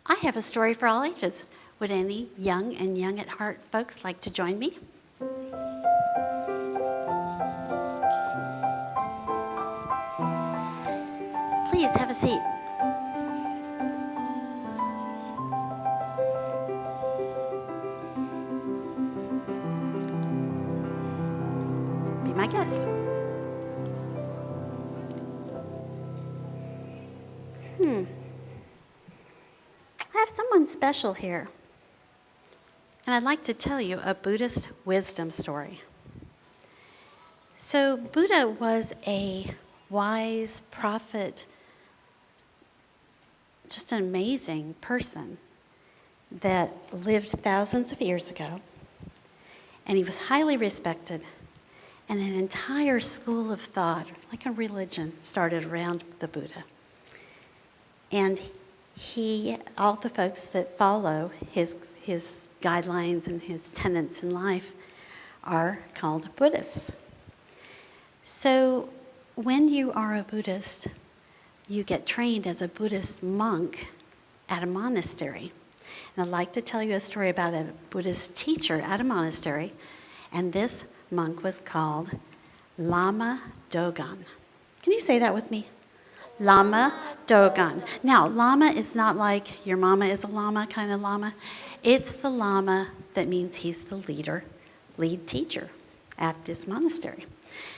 I have a story for all ages. Would any young and young at heart folks like to join me? Please have a seat. Be my guest. I have someone special here. And I'd like to tell you a Buddhist wisdom story. So Buddha was a wise prophet, just an amazing person that lived thousands of years ago. And he was highly respected. And an entire school of thought, like a religion, started around the Buddha. And all the folks that follow his guidelines and his tenets in life are called Buddhists. So when you are a Buddhist, you get trained as a Buddhist monk at a monastery. And I'd like to tell you a story about a Buddhist teacher at a monastery, and this monk was called Lama Dogen. Can you say that with me? Lama Dogen. Now, Lama is not like your mama is a llama kind of Lama. It's the Lama that means he's the lead teacher at this monastery.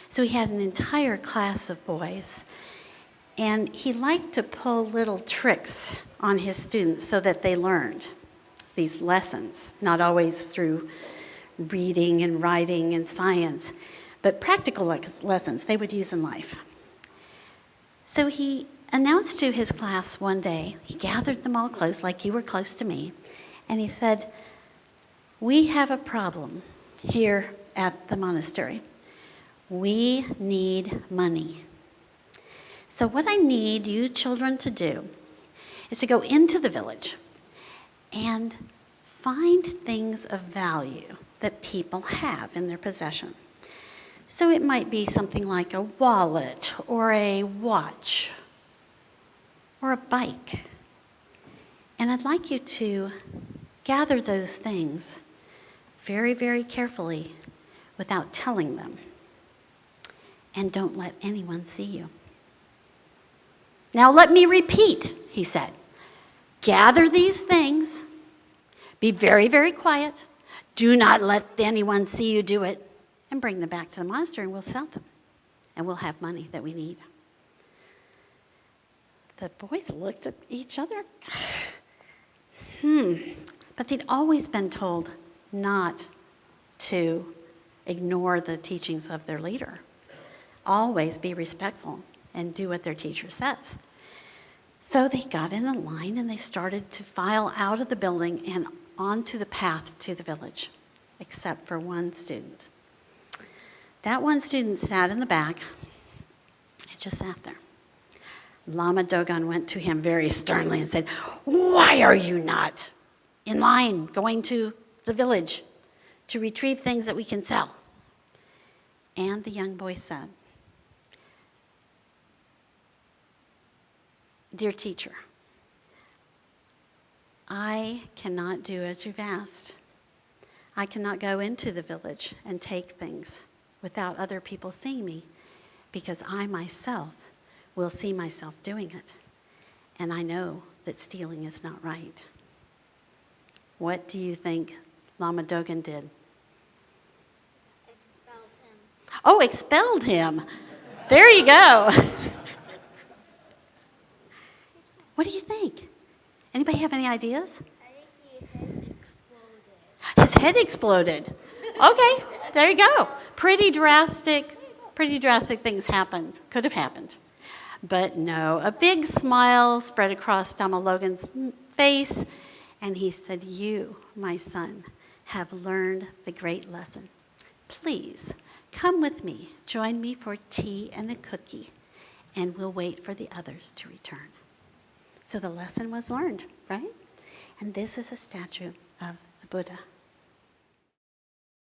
So he had an entire class of boys, and he liked to pull little tricks on his students so that they learned these lessons, not always through reading and writing and science, but practical lessons they would use in life. So he announced to his class one day, he gathered them all close, like you were close to me, and he said, "We have a problem here at the monastery. We need money. So what I need you children to do is to go into the village and find things of value that people have in their possession. So it might be something like a wallet or a watch or a bike. And I'd like you to gather those things very, very carefully without telling them. And don't let anyone see you." Now let me repeat, he said. Gather these things. Be very, very quiet. Do not let anyone see you do it. And bring them back to the monastery and we'll sell them. And we'll have money that we need. The boys looked at each other. But they'd always been told not to ignore the teachings of their leader. Always be respectful and do what their teacher says. So they got in a line and they started to file out of the building and onto the path to the village, except for one student. That one student sat in the back and just sat there. Lama Dogen went to him very sternly and said, "Why are you not in line going to the village to retrieve things that we can sell?" And the young boy said, "Dear teacher, I cannot do as you've asked. I cannot go into the village and take things without other people seeing me, because I myself will see myself doing it. And I know that stealing is not right." What do you think Lama Dogen did? Expelled him. Oh, expelled him. There you go. What do you think? Anybody have any ideas? I think his head exploded. His head exploded. Okay, there you go. Pretty drastic things happened, could have happened. But no, a big smile spread across Lama Dogen's face, and he said, "You, my son, have learned the great lesson. Please, come with me, join me for tea and a cookie, and we'll wait for the others to return." So the lesson was learned, right? And this is a statue of the Buddha.